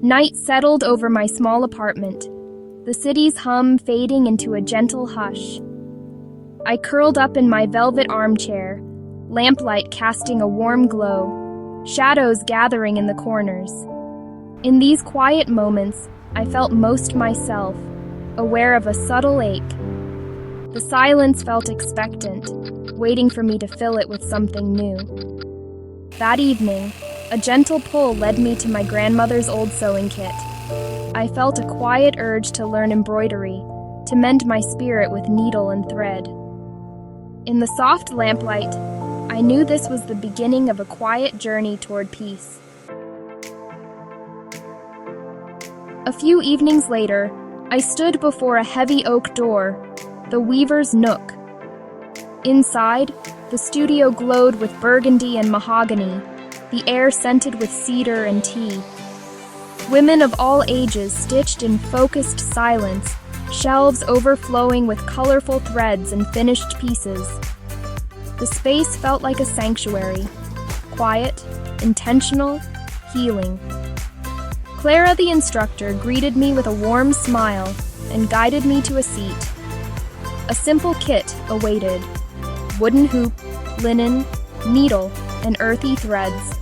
Night settled over my small apartment, the city's hum fading into a gentle hush. I curled up in my velvet armchair, lamplight casting a warm glow, shadows gathering in the corners. In these quiet moments, I felt most myself, aware of a subtle ache. The silence felt expectant, waiting for me to fill it with something new. That evening, a gentle pull led me to my grandmother's old sewing kit. I felt a quiet urge to learn embroidery, to mend my spirit with needle and thread. In the soft lamplight, I knew this was the beginning of a quiet journey toward peace. A few evenings later, I stood before a heavy oak door, the weaver's nook. Inside, the studio glowed with burgundy and mahogany, the air scented with cedar and tea. Women of all ages stitched in focused silence, shelves overflowing with colorful threads and finished pieces. The space felt like a sanctuary, quiet, intentional, healing. Clara, the instructor, greeted me with a warm smile and guided me to a seat. A simple kit awaited: wooden hoop, linen, needle, and earthy threads.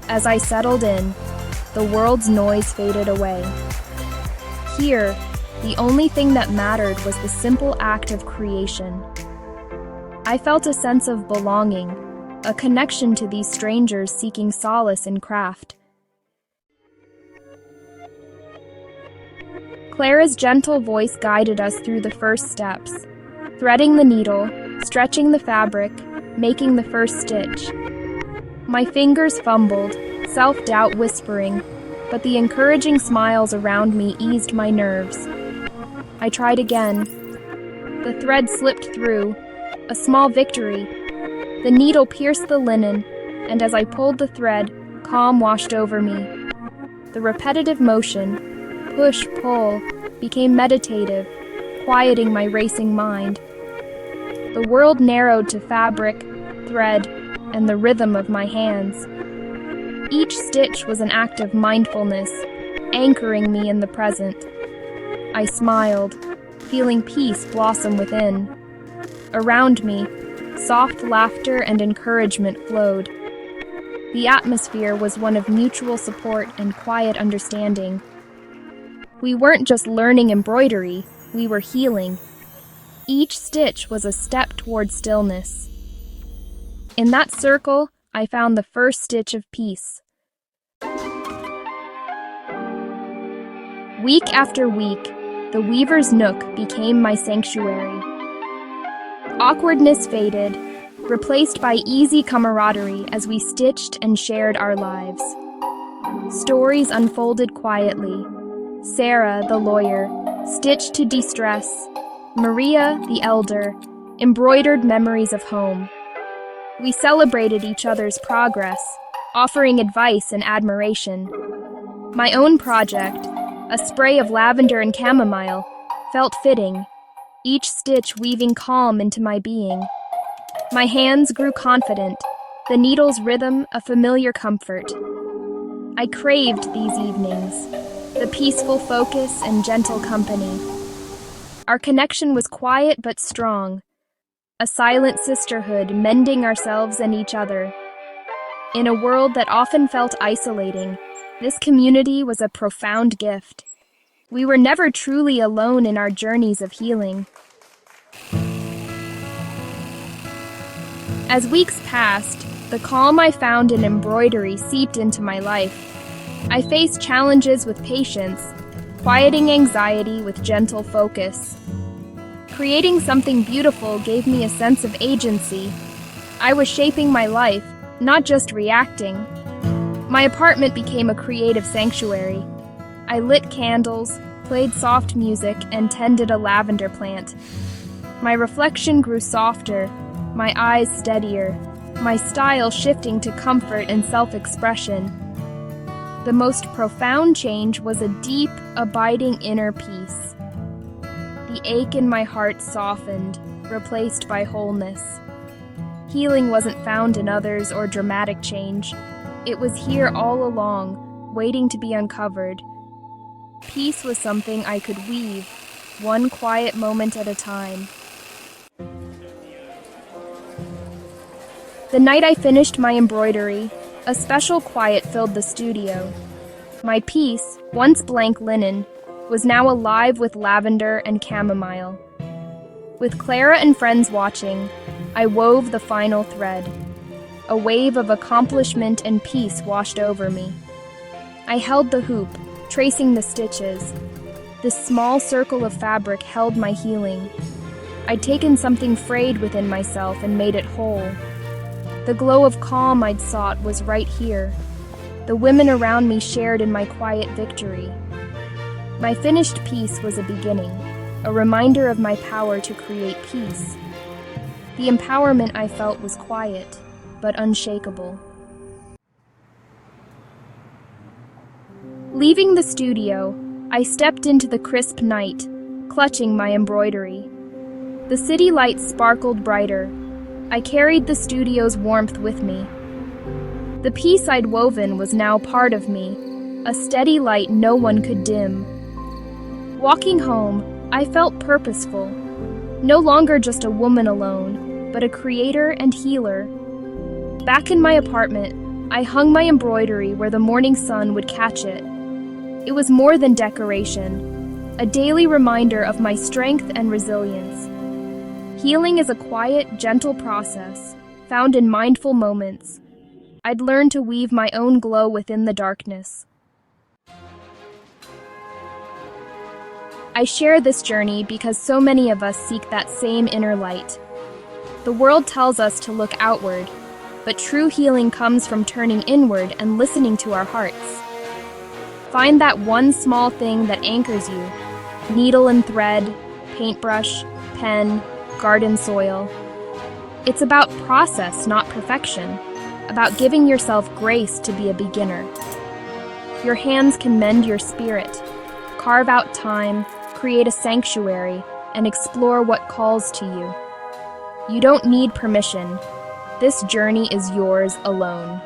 As I settled in, the world's noise faded away. Here, the only thing that mattered was the simple act of creation. I felt a sense of belonging, a connection to these strangers seeking solace in craft. Clara's gentle voice guided us through the first steps, threading the needle, stretching the fabric, making the first stitch. My fingers fumbled, self-doubt whispering, but the encouraging smiles around me eased my nerves. I tried again. The thread slipped through, a small victory. The needle pierced the linen, and as I pulled the thread, calm washed over me. The repetitive motion, push-pull, became meditative, quieting my racing mind. The world narrowed to fabric, thread, and the rhythm of my hands. Each stitch was an act of mindfulness, anchoring me in the present. I smiled, feeling peace blossom within. Around me, soft laughter and encouragement flowed. The atmosphere was one of mutual support and quiet understanding. We weren't just learning embroidery, we were healing. Each stitch was a step toward stillness. In that circle, I found the first stitch of peace. Week after week, the weaver's nook became my sanctuary. Awkwardness faded, replaced by easy camaraderie as we stitched and shared our lives. Stories unfolded quietly. Sarah, the lawyer, stitched to de-stress. Maria, the elder, embroidered memories of home. We celebrated each other's progress, offering advice and admiration. My own project, a spray of lavender and chamomile, felt fitting, each stitch weaving calm into my being. My hands grew confident, the needle's rhythm a familiar comfort. I craved these evenings, the peaceful focus and gentle company. Our connection was quiet but strong, a silent sisterhood mending ourselves and each other. In a world that often felt isolating, this community was a profound gift. We were never truly alone in our journeys of healing. As weeks passed, the calm I found in embroidery seeped into my life. I faced challenges with patience, quieting anxiety with gentle focus. Creating something beautiful gave me a sense of agency. I was shaping my life, not just reacting. My apartment became a creative sanctuary. I lit candles, played soft music, and tended a lavender plant. My reflection grew softer, my eyes steadier, my style shifting to comfort and self-expression. The most profound change was a deep, abiding inner peace. The ache in my heart softened, replaced by wholeness. Healing wasn't found in others or dramatic change. It was here all along, waiting to be uncovered. Peace was something I could weave, one quiet moment at a time. The night I finished my embroidery, a special quiet filled the studio. My piece, once blank linen, was now alive with lavender and chamomile. With Clara and friends watching, I wove the final thread. A wave of accomplishment and peace washed over me. I held the hoop, tracing the stitches. This small circle of fabric held my healing. I'd taken something frayed within myself and made it whole. The glow of calm I'd sought was right here. The women around me shared in my quiet victory. My finished piece was a beginning, a reminder of my power to create peace. The empowerment I felt was quiet, but unshakable. Leaving the studio, I stepped into the crisp night, clutching my embroidery. The city lights sparkled brighter. I carried the studio's warmth with me. The piece I'd woven was now part of me, a steady light no one could dim. Walking home, I felt purposeful, no longer just a woman alone, but a creator and healer. Back in my apartment, I hung my embroidery where the morning sun would catch it. It was more than decoration, a daily reminder of my strength and resilience. Healing is a quiet, gentle process, found in mindful moments. I'd learned to weave my own glow within the darkness. I share this journey because so many of us seek that same inner light. The world tells us to look outward, but true healing comes from turning inward and listening to our hearts. Find that one small thing that anchors you: needle and thread, paintbrush, pen, garden soil. It's about process, not perfection, about giving yourself grace to be a beginner. Your hands can mend your spirit. Carve out time, create a sanctuary, and explore what calls to you. You don't need permission. This journey is yours alone.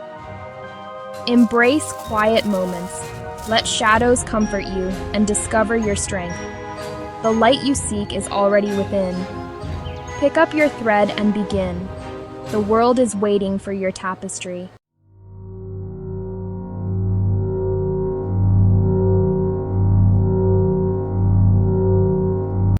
Embrace quiet moments. Let shadows comfort you and discover your strength. The light you seek is already within. Pick up your thread and begin. The world is waiting for your tapestry.